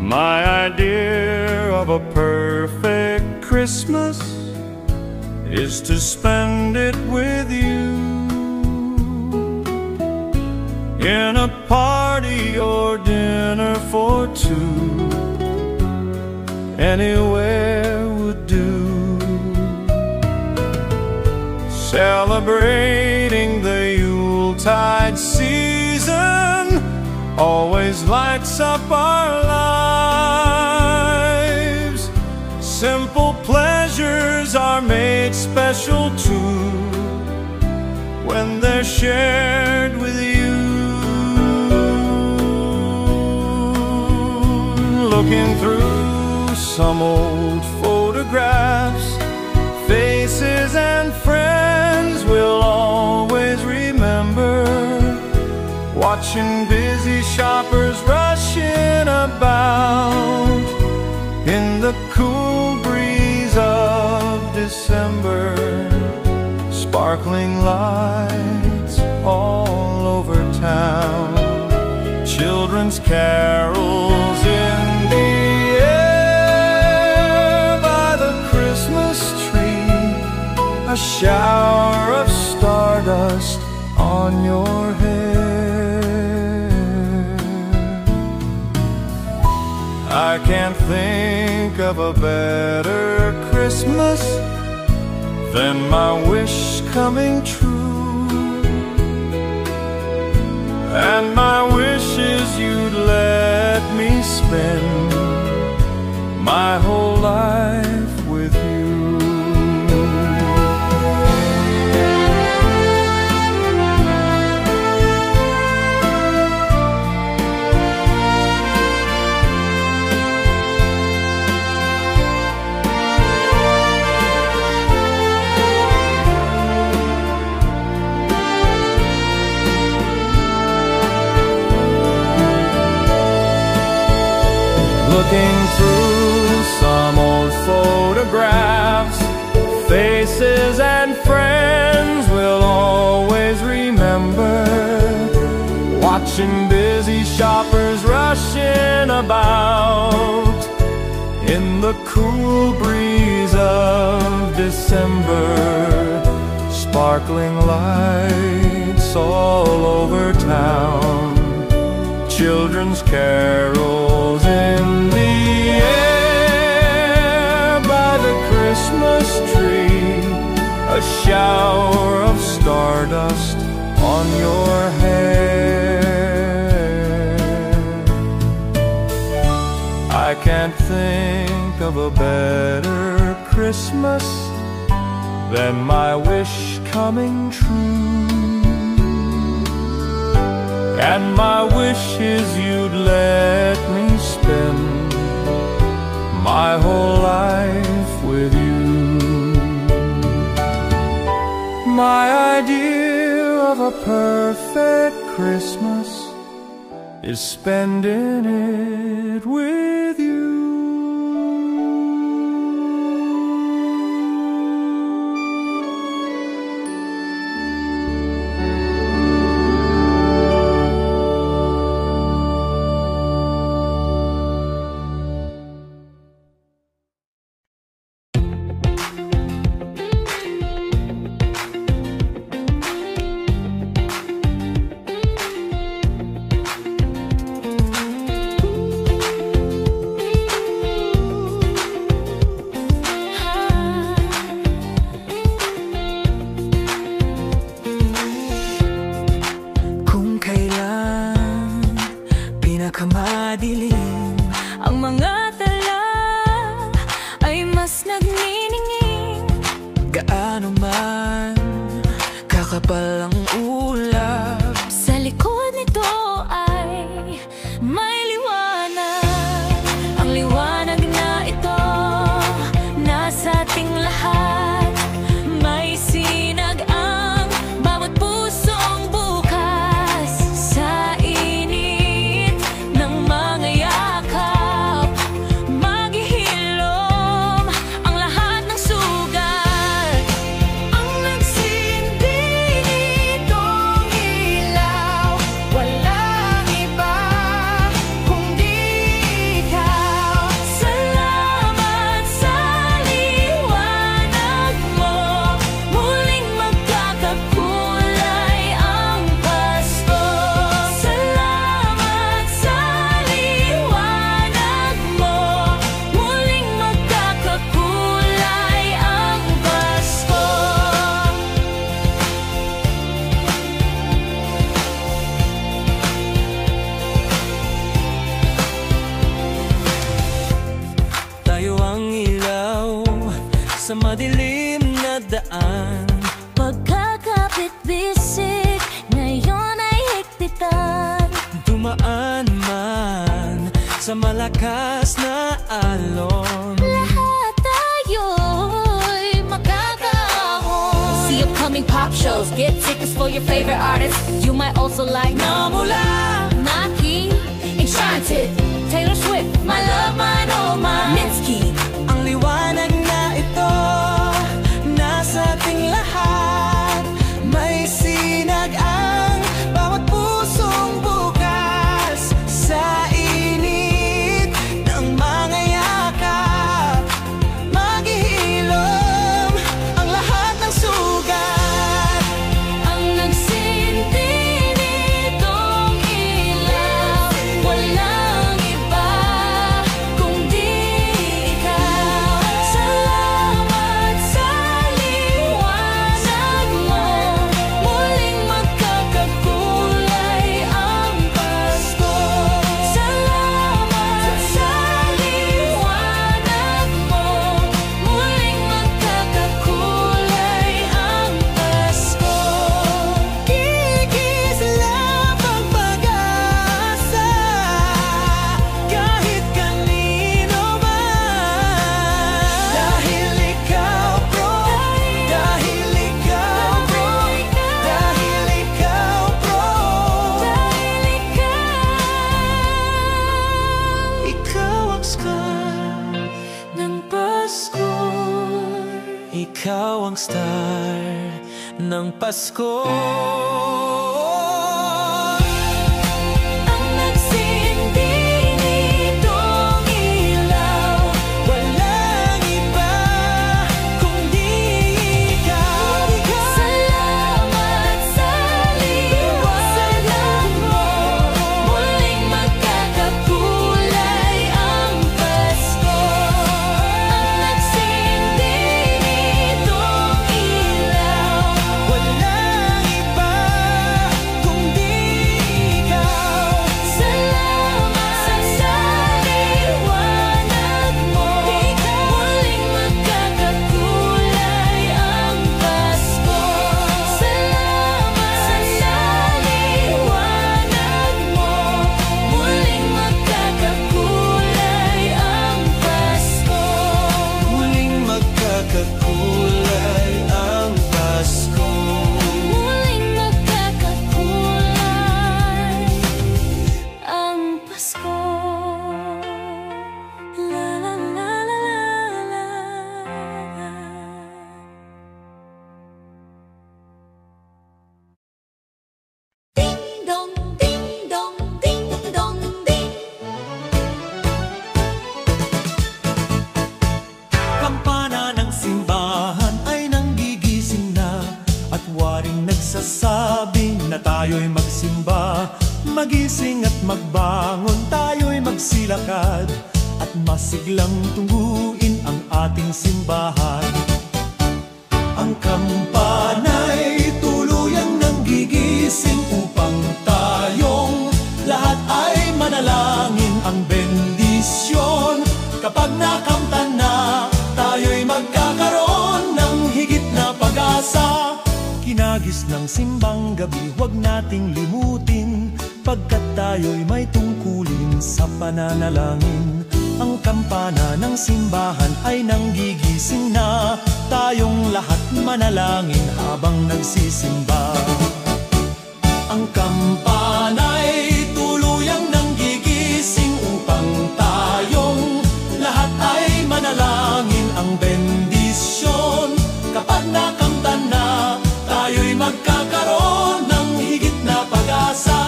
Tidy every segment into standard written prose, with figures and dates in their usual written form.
My idea of a perfect Christmas is to spend it with you, in a party or dinner for two. Anywhere would do. Celebrating the Yuletide season always lights up our lives. Simple pleasures are made special too when they're shared with you. Looking through some old photographs, faces and friends we'll always remember. Watching busy shoppers rushing about in the cool breeze of December. Sparkling lights all over town, children's carols in the air by the Christmas tree, a shower of stardust on your hair. I can't think of a better Christmas than my wish coming true. And my wish is you'd let me spend my whole life with you. Looking through some old photographs, faces and friends we'll always remember. Watching busy shoppers rushing about in the cool breeze of December. Sparkling lights all over town, children's carols in the air by the Christmas tree, a shower of stardust on your hair. I can't think of a better Christmas than my wish coming true. And my wish is you'd let me spend my whole life with you. My idea of a perfect Christmas is spending it with you. Pinakamadilim ang mga tala ay mas nagniningning. Gaano man kakapal ang ulap, sa likod nito ay may liwanag. Ang liwanag na ito nasa ating lahat, may sinag ang bawat pusong bukas. Sa init ng mga yakap, maghihilom ang lahat ng sugat. Ang nagsisindihan sa madilim na daan. Pagkakapit-bisig, ngayon ay higpitan. Dumaan man sa malakas na alon, Lahat tayo'y makakaahon. See upcoming pop shows, get tickets for your favorite artists. You might also like Namula, Naki, Enchanted, Taylor Swift, My Love, Mine, Oh Mine, Mitski. ang liwanag na ito nasa ating lahat. May sinag ang bawat pusong bukas sa init ng mga yakap. Maghihilom ang lahat ng sugat. Ang nagsindi nitong ilaw, walang iba kundi ikaw. Salamat sa liwanag mo, muling magkakakulay ang Pasko. Salamat sa liwanag mo, muling magkakakulay ang Pasko. Kikislap ang pag-asa kahit kanino man. Dahil ikaw, bro. Dahil ikaw, bro. Dahil ikaw, bro. Ikaw ang star Ng Pasko. Ikaw ang star ng Pasko. Ang nagsindi nitong ilaw, Walang iba kundi ikaw. salamat sa liwanag mo, muling magkakakulay ang Pasko. Ang nagsindi nitong ilaw, Walang iba kundi ikaw. salamat sa liwanag mo, muling magkakakulay ang Pasko. Salamat sa liwanag mo, muling magkakakulay ang Pasko. Muling magkakakulay ang Pasko. Muling magkakakulay ang Pasko. La la la la la la. Ding dong, ding dong, ding dong, ding. Kampana ng simbahan ay nanggigising na, at waring nagsasabing na tayo'y magsimba. Magising at magbangon, tayo'y magsilakad, at masiglang tungguin ang ating simbahan. Ang kampana'y tuluyang nanggigising upang tayong lahat ay manalangin. Ang bendisyon kapag nakamtan na, tayo'y magkakaroon ng higit na pag-asa. Kinagis ng simbang gabi, huwag nating limutin, pagkat tayo'y may tungkulin sa pananalangin. Ang kampana ng simbahan ay nanggigising na, tayong lahat manalangin habang nagsisimba. Ang kampana'y tuluyang nanggigising upang tayong lahat ay manalangin. Ang bendisyon kapag nakamtan na, tayo'y magkakaroon ng higit na pag-asa.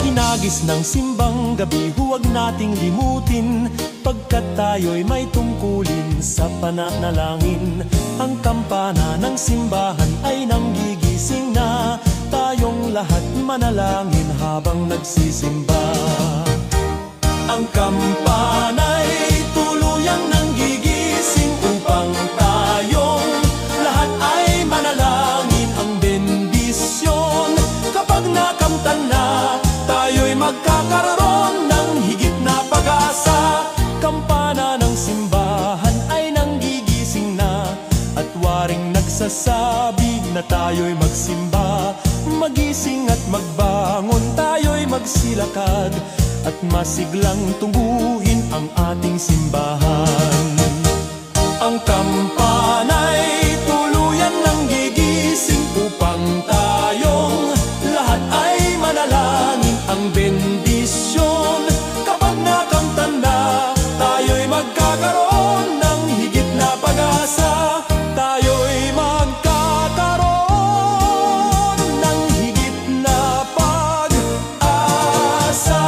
Kinagis ng simbang gabi, huwag nating limutin, pagkat tayo'y may tungkulin sa pananalangin. Ang kampana ng simbahan ay nanggigising na, tayong lahat manalangin habang nagsisimba. Ang kampana'y tuluyang magkakaroon ng higit na pag-asa. Kampana ng simbahan ay nanggigising na, at waring nagsasabi na tayo'y magsimba. Magising at magbangon, tayo'y magsilakad, at masiglang tungguhin ang ating simbahan. Ang kampana'y tuluyan ng gigising upang tayong lahat ay manalangin ang bendisyon. Kapag nakamtan na, tayo'y magkakaroon ng higit na pag-asa. Tayo'y magkakaroon ng higit na pag-asa.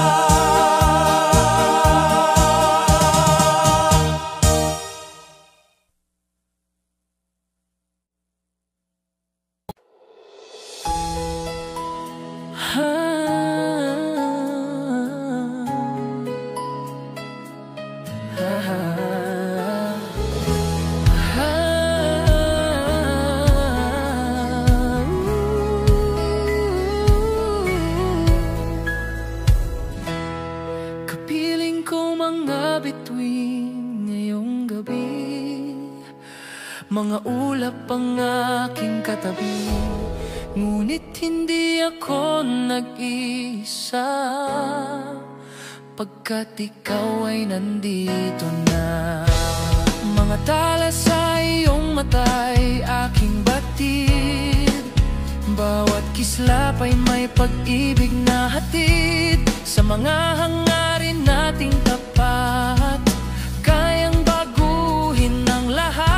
Kapiling ko mga bituin ngayong gabi, mga ulap ang aking katabi, ngunit hindi ako nag-isa, pagkat ikaw ay nandito na. Mga tala sa iyong mata'y aking batid, bawat kislap ay may pag-ibig na hatid. Sa mga hangarin nating tapat, kayang baguhin ang lahat.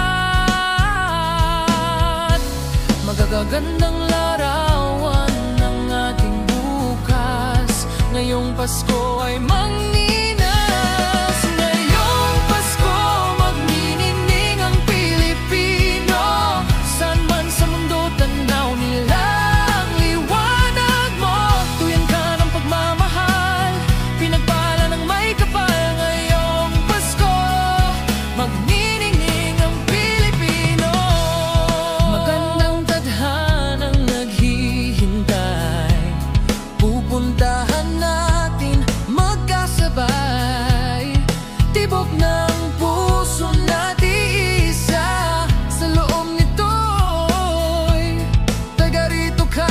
Magagandang larawan ng ating bukas, ngayong Pasko ay magninas. Ngayong Pasko magninining ang Pilipino, saan man sa mundo tanaw nila ang liwanag mo. Tuyan ka ng pagmamahal, pinagpala ng may kapal. Ngayong Pasko magniningning ang Pilipino. Magandang tadhanang naghihintay, pupuntahan natin magkasabay. Tibok ng puso natin isa, sa loob nito'y taga rito ka.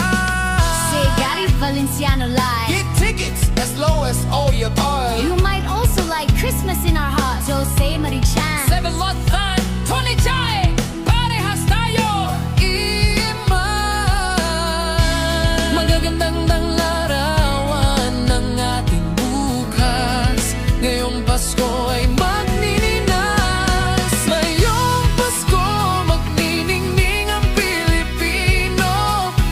Say Gary Valenciano live. Get tickets as low as all your buy. You might also like Christmas in our hearts. Jose Marichan. 7 lot fan, 20 chai, parehas tayo. Iman magagandang larawan ng ating bukas, ngayong Pasko ay magnininas. Ngayong Pasko magniningning ang Pilipino,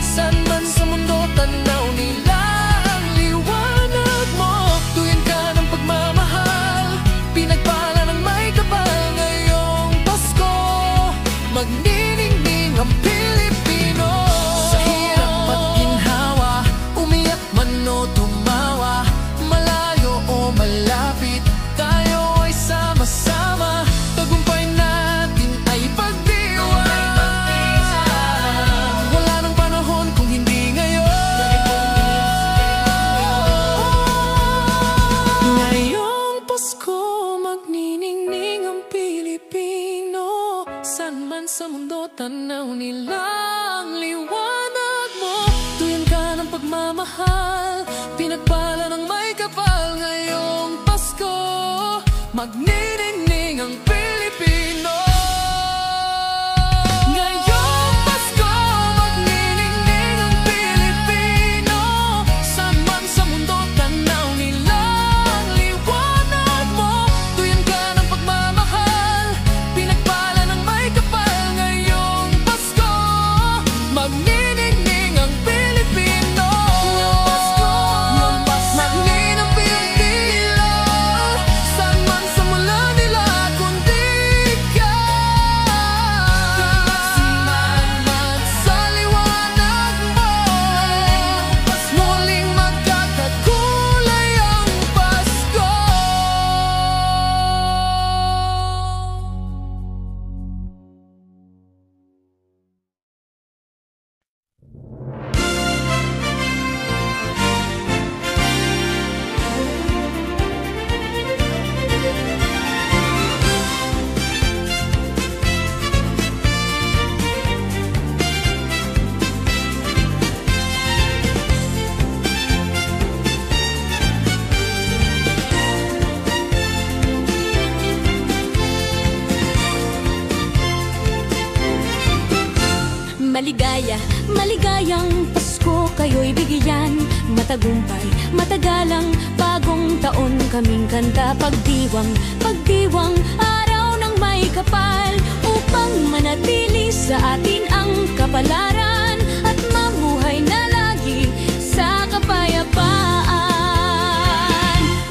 saan man sa mundo tanaw nila ang liwanag mo. Tuyan ka ng pagmamahal, pinagpala ng may kapal. Ngayong Pasko magniningning ang Pilipino. Sa hirap at ginhawa, umiyak man o tumawa, malayo o malapit, tayo ay sama-sama. Tagumpay natin ay pagdiwang. Wala nang panahon kung hindi ngayon. Ngayong Pasko magniningning ang Pilipino, saan man sa mundo tanaw nila ang liwanag mo. Tuyan ka ng pagmamahal, pinagpala ng may kapal. Ngayong Pasko magniningning ang Pilipino. Ngayong Pasko magniningning ang Pilipino, saan man sa mundo tanaw nila ang liwanag mo. Tuyan ka ng pagmamahal, pinagpala ng may kapal. Ngayong Pasko magniningning ang Pilipino. Magniningning ang Pilipino, saan man sa mula maligaya, maligayang Pasko kayo'y bigyan. Matagumpay, matagalang bagong taon kaming kanta. Pagdiwang, pagdiwang, araw ng may kapal, upang manatili sa atin ang kapalaran at mabuhay na lagi sa kapayapaan.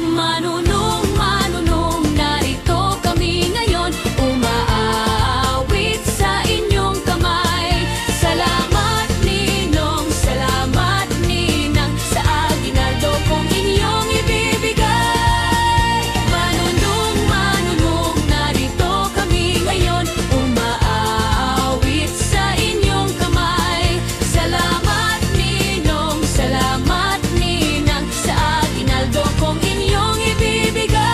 Manunong, manunong, narito kami ngayon, umaawit sa inyong kamay. Salamat ninong, salamat ninang, sa aginaldo kong inyong ibibigay. Manunong, manunong, narito kami ngayon, umaawit sa inyong kamay. Salamat ninong, salamat ninang, sa aginaldo kong inyong ibibigay.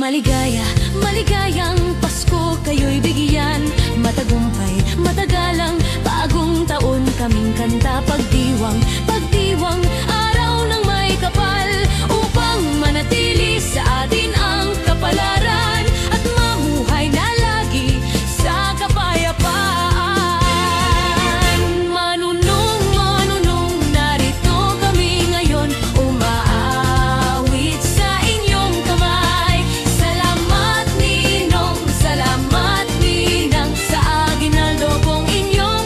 Maligaya, maligayang Pasko kayo'y bigyan. Matagumpay, matagalang bagong taon kaming kanta. Pagdiwang, pagdiwang, araw ng may kapal, upang manatili sa atin ang kapalaran at mamuhay na lagi sa kapayapaan. Manunong, manunong, narito kami ngayon, umaawit sa inyong kamay. Salamat ninong, salamat ninang, sa aginaldo kong inyong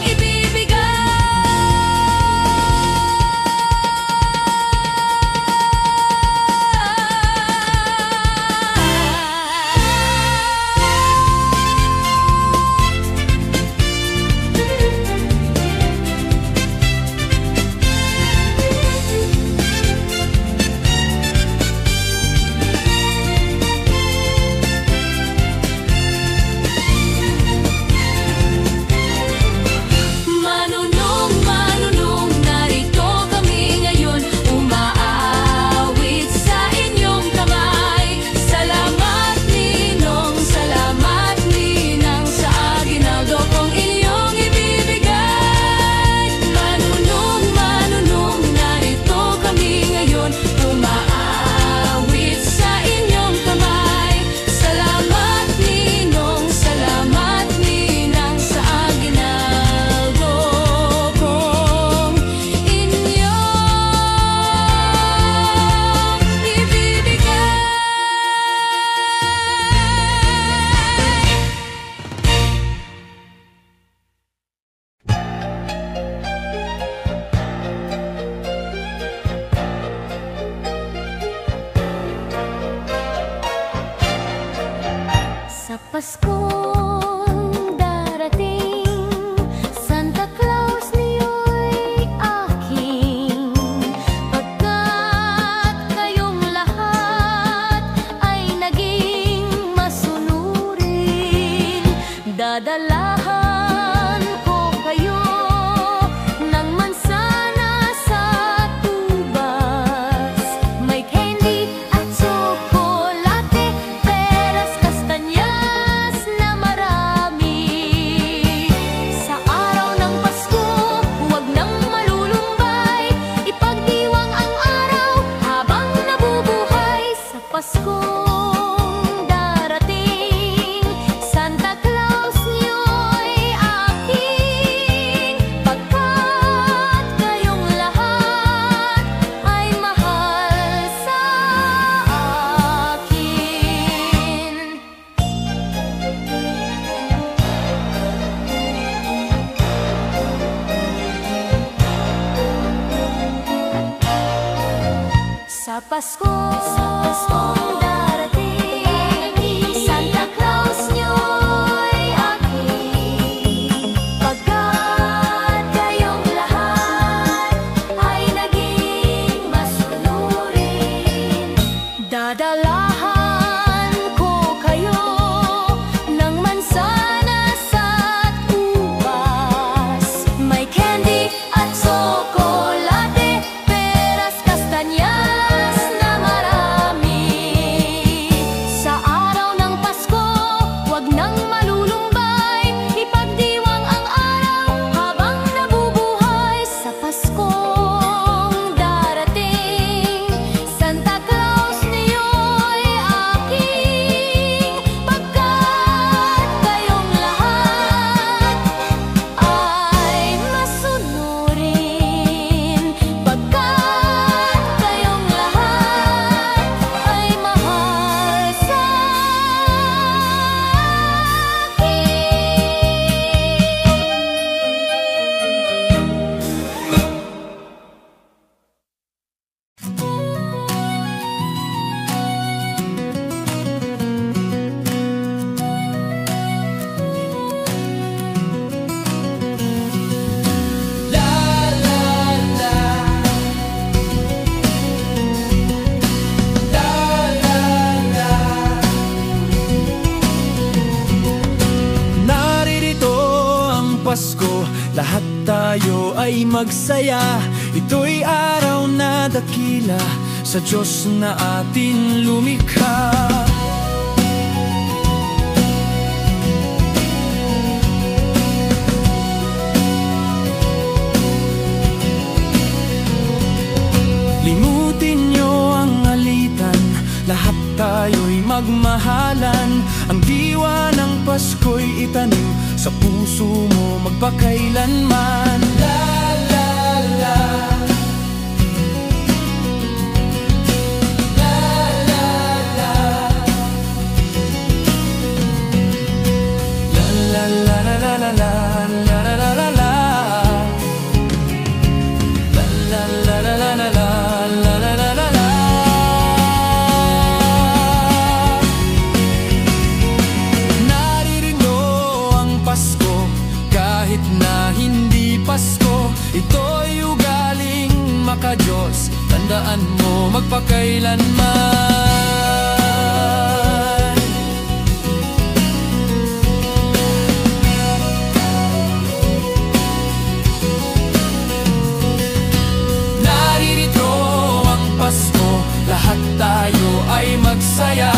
Manunong, manunong, narito kami ngayon, umaawit sa inyong kamay. Salamat ninong, salamat ninang, sa aginaldo kong inyong ibibigay. Manunong, manunong, narito kami ngayon, umaawit sa inyong kamay. Salamat ninong, salamat ninang, sa aginaldo kong inyong ibibigay. Sa Paskong darating, Santa Claus niyo'y aking. Pagkat kayong lahat ay naging masunurin, dadalahan ko kayo ng mansanas at ubas. May candy at tsokolate, peras, kastanyas na marami. Sa araw ng Pasko, huwag nang malulumbay, ipagdiwang ang araw habang nabubuhay. Sa Paskong darating, Santa Claus niyo'y aking. Pagkat kayong lahat ay mahal sa akin. Sa Paskong darating, Santa Claus niyo'y aking. Pagkat kayong lahat ay naging masunurin, dadalahan ko kayo ng mansanas at ubas. May candy at tsokolate, peras, kastanyas na marami. tayo ay magsaya. Ito'y araw na dakila sa Diyos na atin lumikha. Limutin niyo ang alitan, lahat tayo'y magmahalan. Ang diwa ng Pasko'y itanim sa puso mo magpakailanman. La la la, la la la, la la la la la la. Ito'y ugaling maka-Diyos, tandaan mo magpakailanman. Naririto ang Pasko, lahat tayo ay magsaya.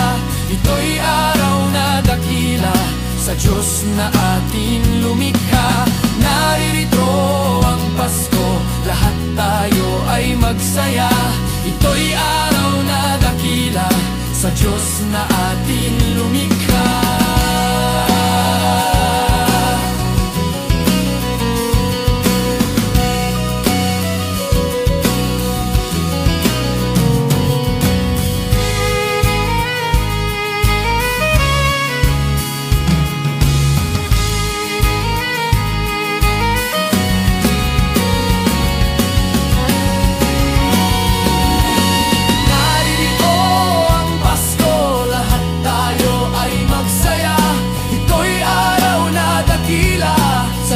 Ito'y araw na dakila sa Diyos na atin lumikha. Naririto ang Pasko, lahat tayo ay magsaya. Ito'y araw na dakila sa Diyos na atin lumikha.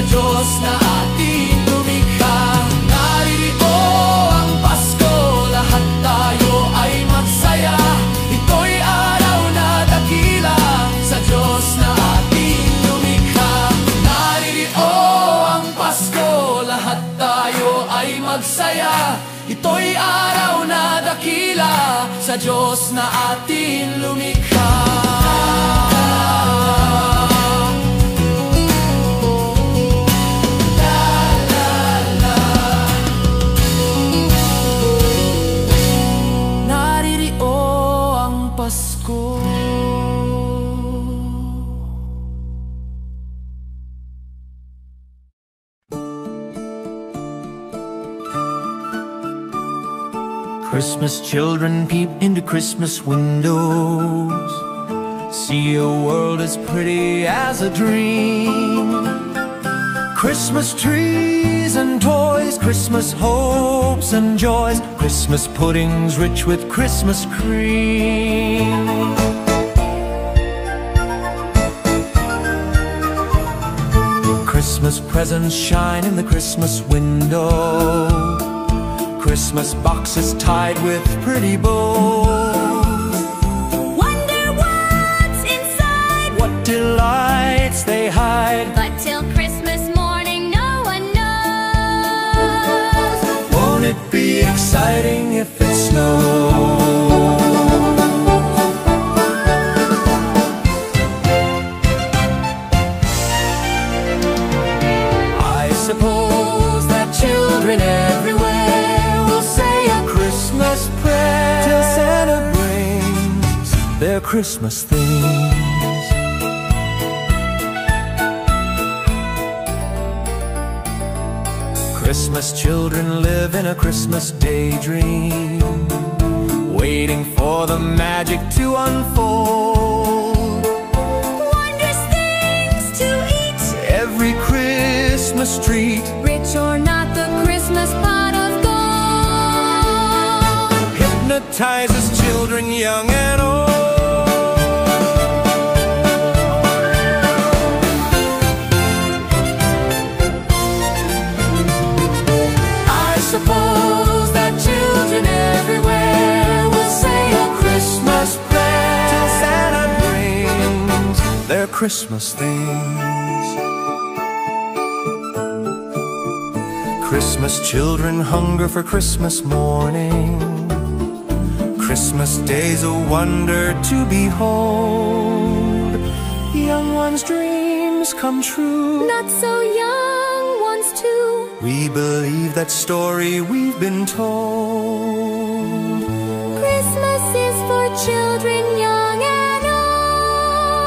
Diyos na ating lumikha. Naririto ang Pasko, lahat tayo ay magsaya. Ito'y araw na dakila sa Diyos na ating lumikha. Naririto ang Pasko, lahat tayo ay magsaya. Ito'y araw na dakila sa Diyos na ating lumikha. Christmas children peep into Christmas windows, see a world as pretty as a dream. Christmas trees and toys, Christmas hopes and joys, Christmas puddings rich with Christmas cream. Christmas presents shine in the Christmas window, Christmas boxes tied with pretty bows. Wonder what's inside, What delights they hide, but till Christmas morning no one knows. won't it be exciting if it snows? I suppose that children everywhere will say a Christmas prayer till Santa brings their Christmas things. Christmas children live in a Christmas daydream, waiting for the magic to unfold. Wondrous things to eat, Every Christmas treat rich or not, the Christmas pot of gold hypnotizes children young and old. I suppose that children everywhere will say a Christmas prayer till Santa brings their Christmas things. Christmas children hunger for Christmas morning. Christmas day's a wonder to behold. Young ones' dreams come true. Not so young ones too. We believe that story we've been told. Christmas is for children young and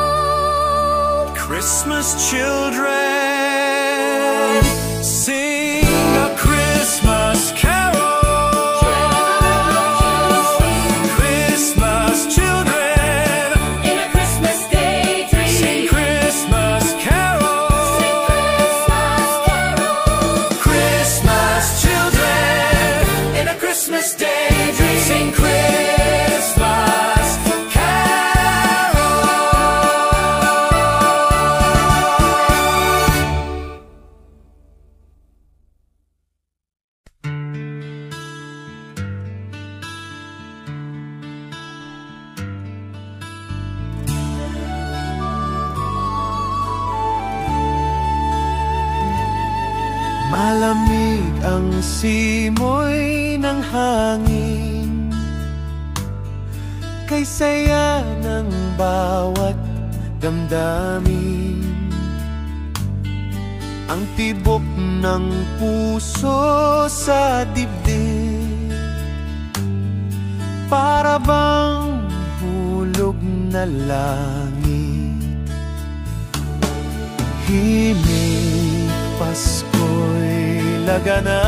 old. Christmas children, sing a Christmas carol. Christmas children, In a Christmas daydream. sing Christmas carols. Sing Christmas carols. Christmas children, in a Christmas daydream, sing Christmas malamig ang simoy ng hangin, kay saya ng bawat damdamin. Ang tibok ng puso sa dibdib, para bang hulog na langit. Himig Pasko'y laganap,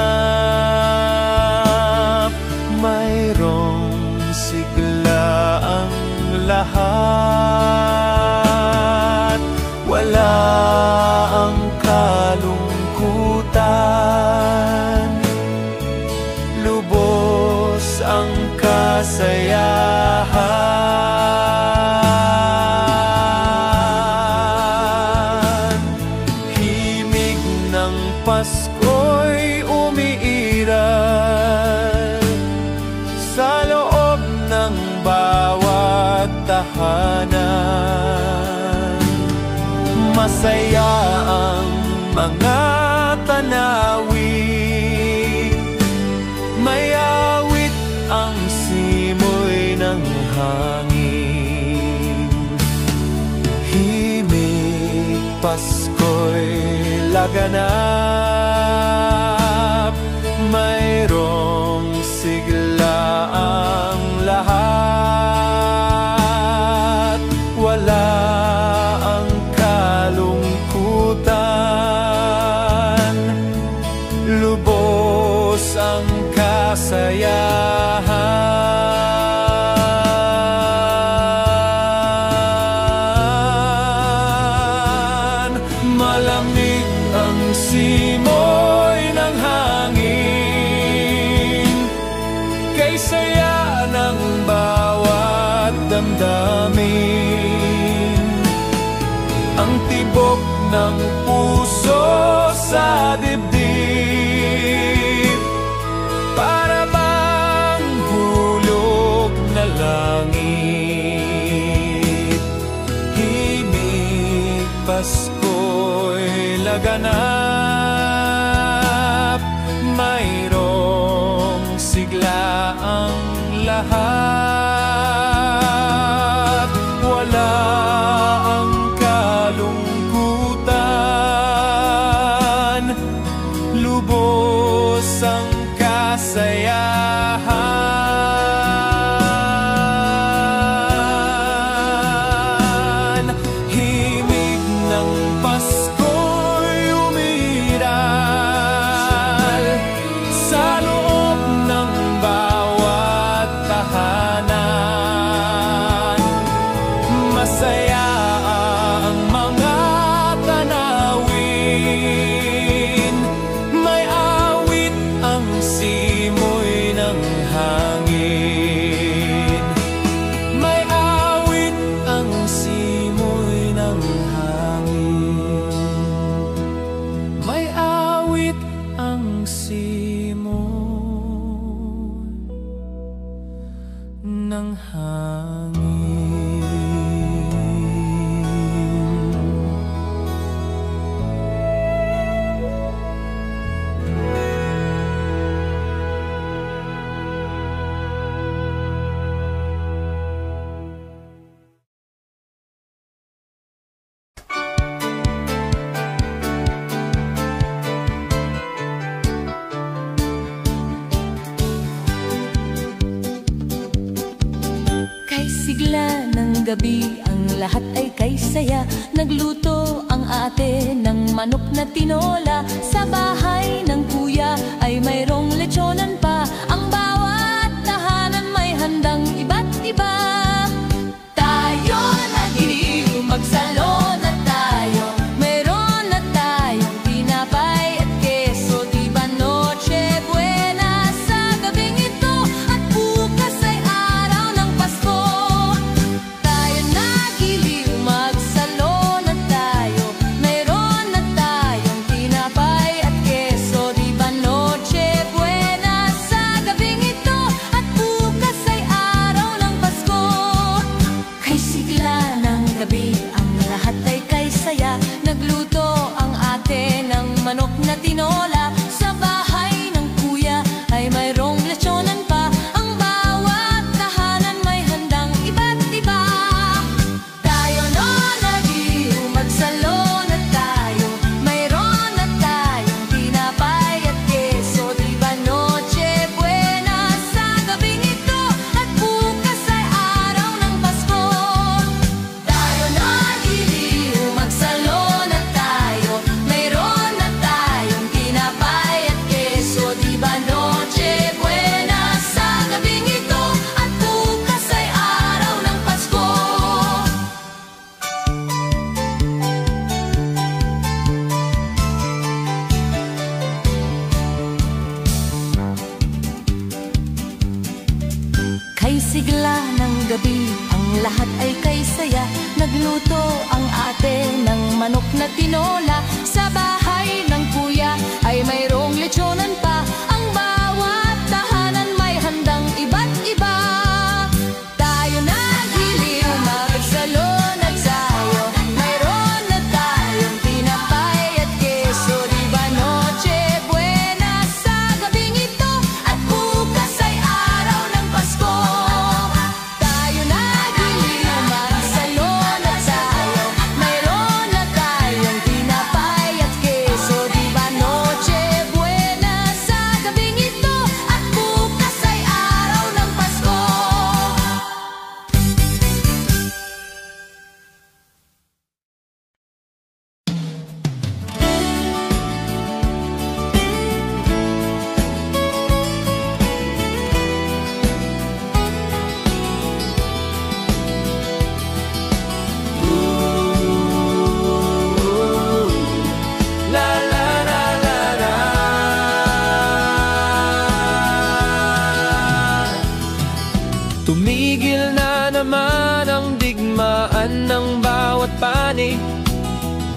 mayroong sigla ang lahat. Wala ang kalungkutan, lubos ang kasayahan. Himig ng Pasko'y umiiral sa loob ng bawat tahanan. Masaya ang mga tanawin, may awit ang simoy ng hangin. Himig Pasko'y laganap, mayroong sigla ang lahat. Wala ang kalungkutan, lubos ang kasayahan. Malamig ang simoy ng hangin, kay saya ng bawat damdamin. Ang tibok ng puso sa dibdib, para bang hulog na langit. Himig Pasko'y laganap, mayroong sigla ang lahat. Wala ang kalungkutan, lubos ang kasayahan. Himig ng Pasko'y umiral sa loob ng bawat tahanan. Masaya ang mga tanawin, may awit ang simoy ng hangin. May awit ang simoy ng hangin. May awit ang simoy ng hangin. gabi ang lahat ay kay saya. Nagluto ang ate ng manok na tinola. Sa bahay ng kuya ay mayroong lechonan pa. Ang bawat tahanan may handang iba't iba. Tayo nagiliw, magsalon na tayo. Mayroon na tayong tinapay at keso. Di ba Noche Buena sa gabing ito? At bukas ay araw ng Pasko. Tayo nagiliw, magsalon na tayo. Mayroon na tayong tinapay at keso. Di ba Noche Buena sa gabing ito? At bukas ay araw ng Pasko. Kay sigla ng gabi ang lahat ay kay saya. Nagluto ang ate ng manok na tinola. Sa bahay ng kuya ay mayroong lechonan pa. Ang bawat tahanan may handang iba't iba. Tayo no nagiliw, magsalon na tayo. Mayroon na tayong tinapay at keso. Di ba Noche Buena sa gabing ito? At bukas ay araw ng Pasko. Tayo nagiliw, magsalon na tayo. Mayroon na tayong tinapay at keso. Di ba Noche Buena sa gabing ito? At bukas ay araw ng Pasko. Kay sigla ng gabi ang lahat ay kay saya. Nagluto ang ate ng manok na tinola. Sa bahay ng kuya ay mayroong lechonan pa. Ang bawat tahanan may handang iba't iba. Tayo nagiliw, magsalon na tayo. Mayroon na tayong tinapay at keso. Di ba Noche Buena sa gabing ito? At bukas ay araw ng Pasko. Tayo nagiliw, magsalon na tayo. Mayroon na tayong tinapay at keso. Di ba Noche Buena sa gabing ito? At bukas ay araw ng Pasko. Tumigil na naman ang digmaan ng bawat panig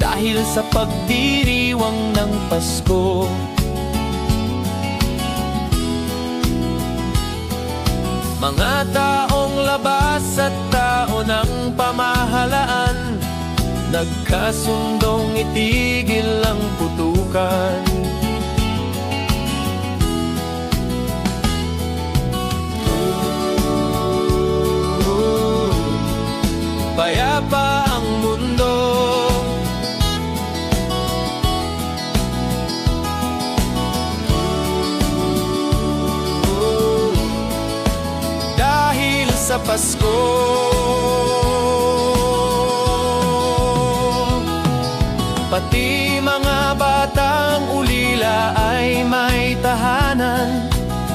dahil sa pagdiriwang ng Pasko. Mga taong labas at tao ng pamahalaan nagkasundong itigil ang putukan. Payapa ang mundo. Dahil sa Pasko. Pati mga batang ulila ay may tahanan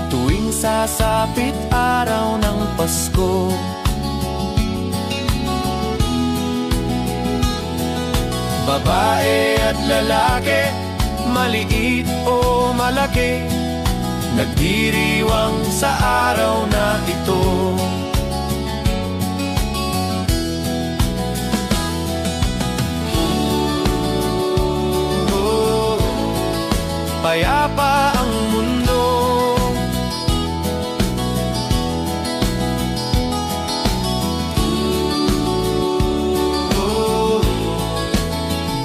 tuwing sasapit araw ng Pasko. Babae at lalaki, maliit o malaki, nagdiriwang sa araw na ito. Payapa ang mundo.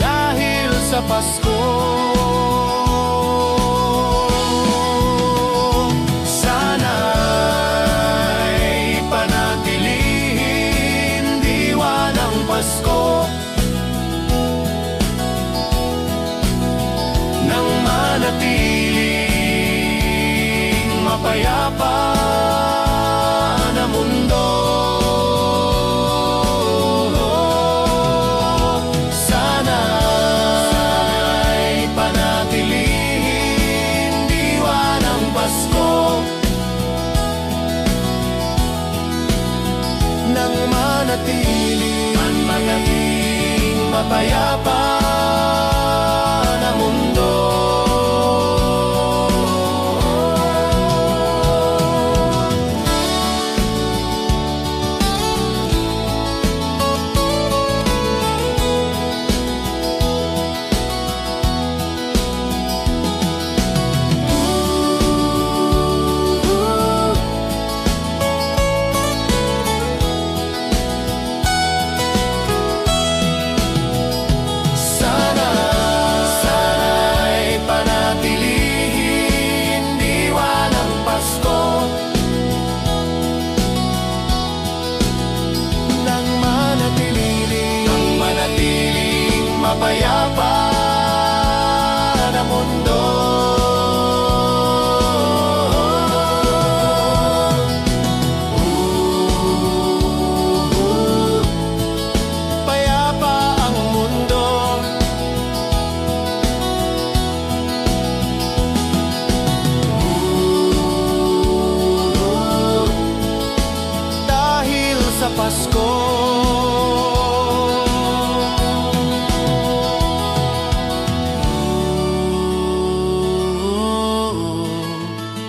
Dahil sa Pasko. Sana'y panatilihin diwa ng Pasko nang manatiling mapayapa na mundo. mapayapa na mundo. Sana'y panatilihin diwa ng Pasko nang manatiling mapayapa na mundo. Payapa ang mundo. Dahil sa Pasko.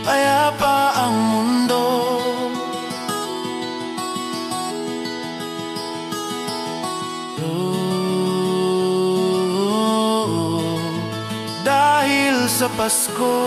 Payapa ang mundo. Dahil sa Pasko.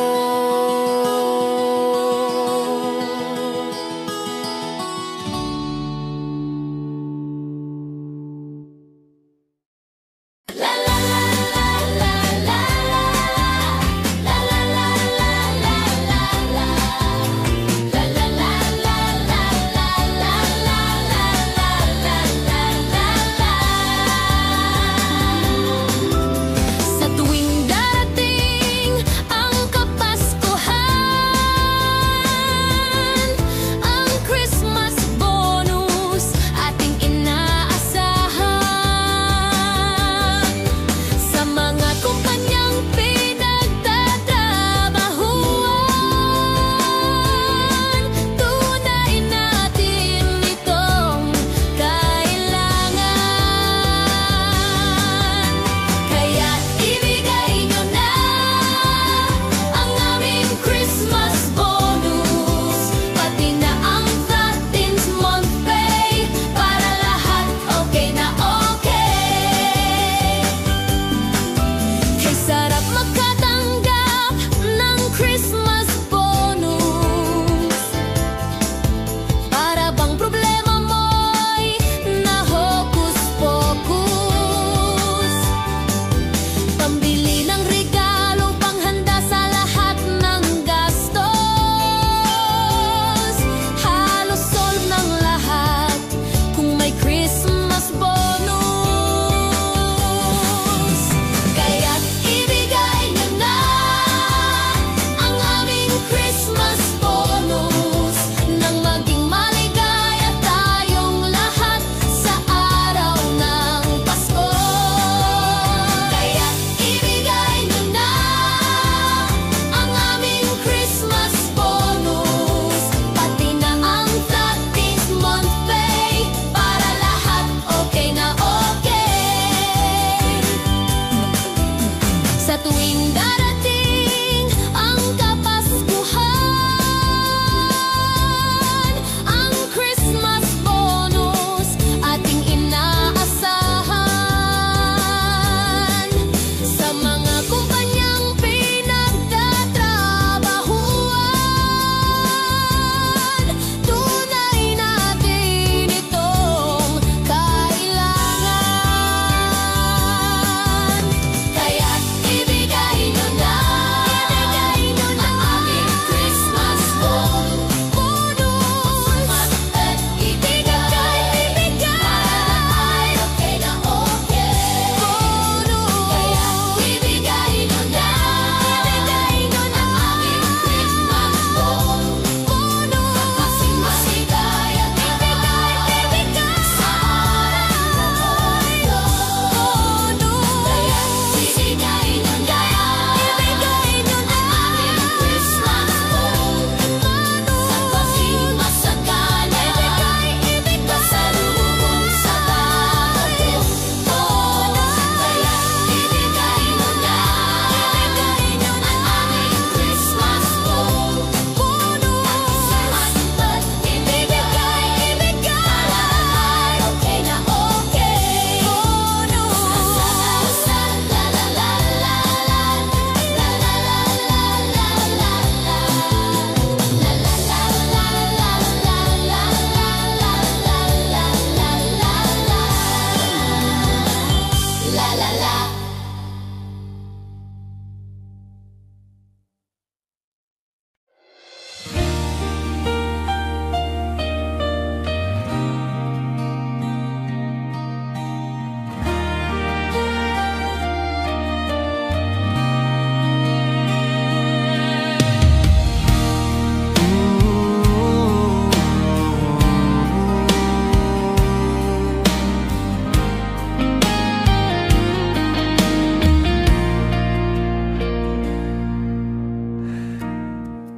Sa tuwing darating ang Kapaskuhan,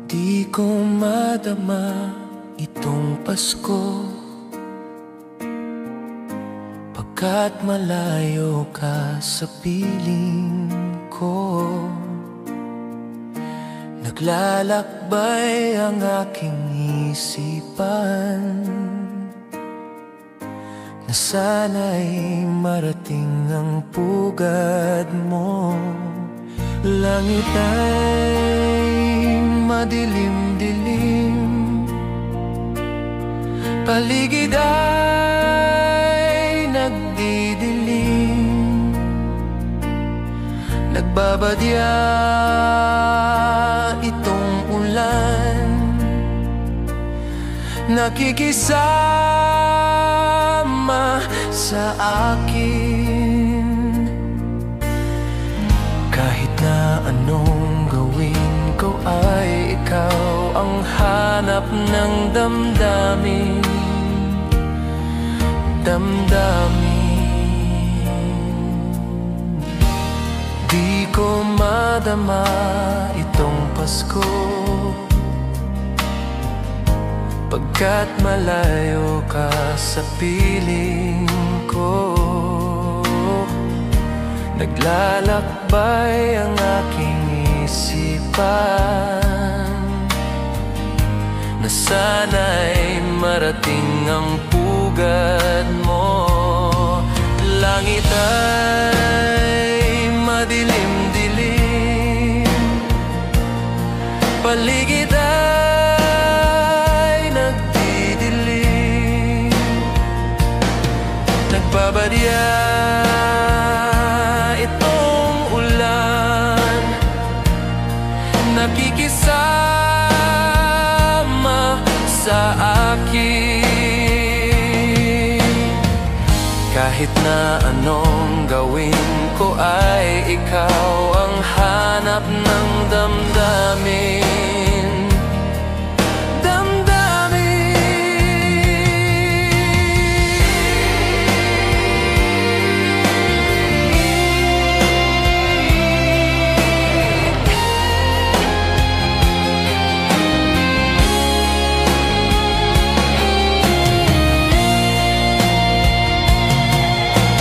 Di ko madama itong Pasko, pagkat malayo ka sa piling ko. Naglalakbay ang aking isipan na sana'y marating ang pugad mo. Langit ay madilim-dilim, paligid ay nagdidilim, nagbabadya itong ulan, nakikisama sa akin. Kahit na anong gawin ko ay ikaw ang hanap ng damdamin. Di ko madama itong Pasko, pagkat malayo ka sa piling ko. Naglalakbay ang aking isipan na sana'y marating ang pugad mo. Langit ay madilim-dilim, paligid ay nagdidilim, nagbabadya itong ulan, nakikisama sa akin. Kahit na anong gawin ko ay ikaw ang hanap ng damdamin.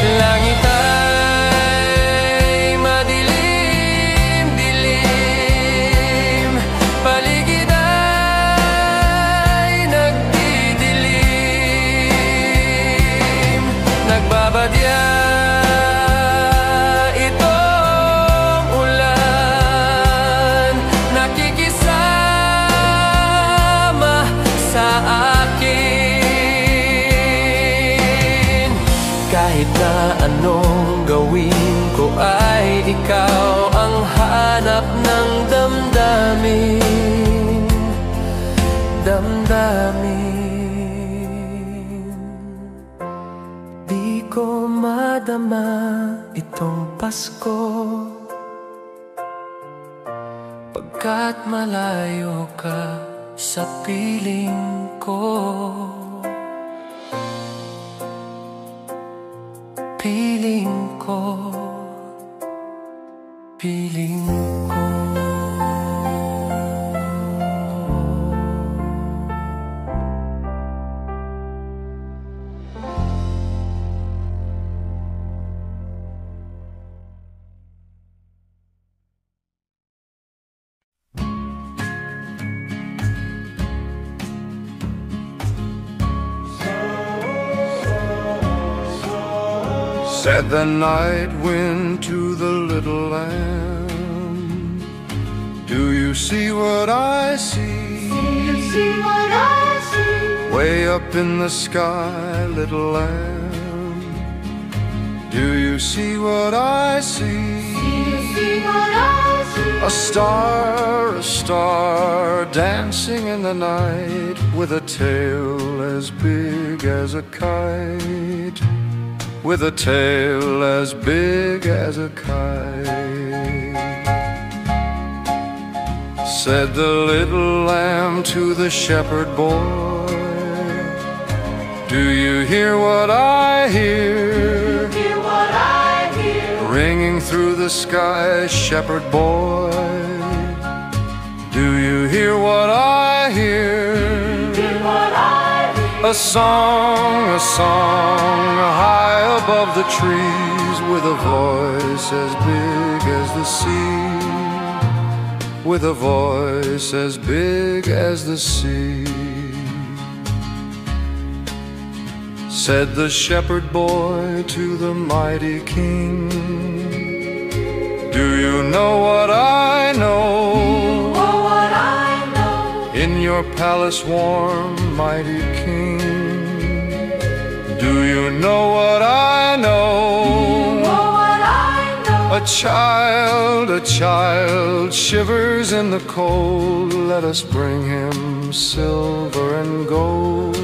Langit ay madilim-dilim, paligid ay nagdidilim, nagbabadya itong ulan, nakikisama sa akin. Kahit na anong gawin ko ay ikaw ang hanap ng damdamin. Di ko madama itong Pasko, pagkat malayo ka sa piling ko. Piling ko. Said the night wind to the little lamb, do you see what I see? Do you see what I see? Way up in the sky, little lamb, do you see what I see? Do you see what I see? A star dancing in the night, with a tail as big as a kite, with a tail as big as a kite. Said the little lamb to the shepherd boy, do you hear what I hear? Do you hear what I hear? Ringing through the sky, shepherd boy, do you Hear what I hear. A song high above the trees, with a voice as big as the sea, with a voice as big as the sea. Said the shepherd boy to the mighty king, do you know what I know? In your palace warm, mighty king, do you know what I know? A child shivers in the cold. Let us bring him silver and gold.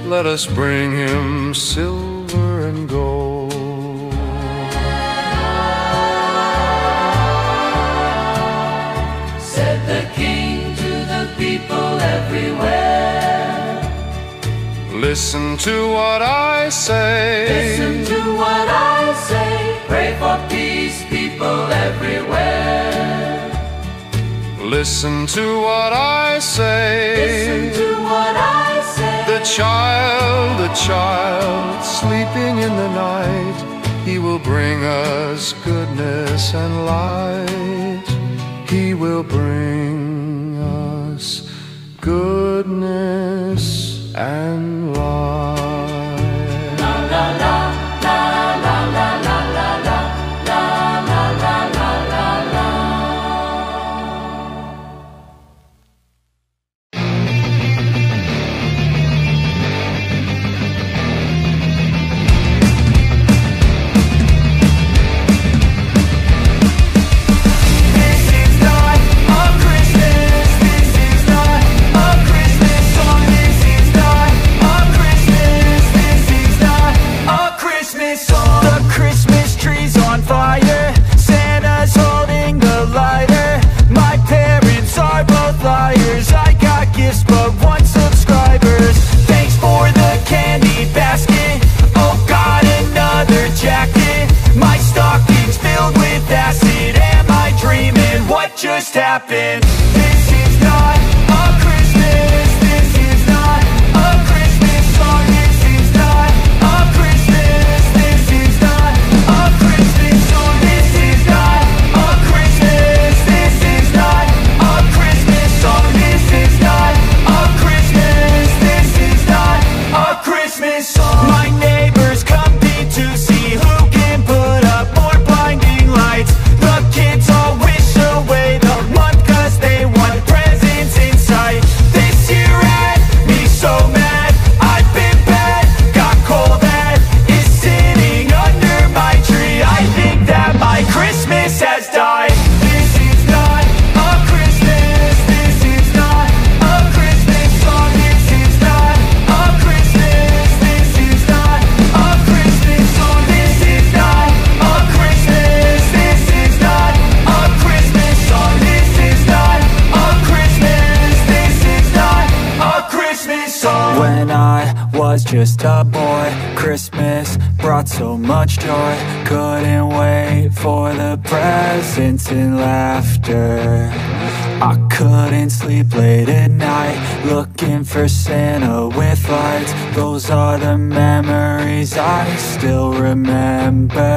Let us bring him silver and gold. Said the king to the people everywhere, listen to what I say. listen to what I say. Pray for peace, people everywhere. Listen to what I say. Listen to what I say. The child sleeping in the night, he will bring us goodness and light. He will bring us goodness and light. La la la la la la la la la la la la la la la. Just happened. This is not a Christmas. This is not a Christmas song. This is not a Christmas. This is not a Christmas song. This is not a Christmas. This is not a Christmas song. This is not a Christmas. This is not a Christmas song. My neighbors compete to see who can put up more blinding lights. The kids all wish away the month 'cause they want presents in sight. This year had me so mad, I've been bad, got coal that is sitting under my tree. I think that my Christmas has died. This is not a Christmas. This is not a Christmas song. This is not a Christmas. This is not a Christmas song. This is not a Christmas. This is not a Christmas song. This is not a Christmas. This is not a Christmas song. When I was just a boy, Christmas brought so much joy. Couldn't wait for the presents and laughter. I couldn't sleep late at night, looking for Santa with lights. Those are the memories I still remember.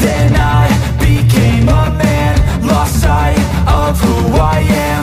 Then I became a man, lost sight of who I am.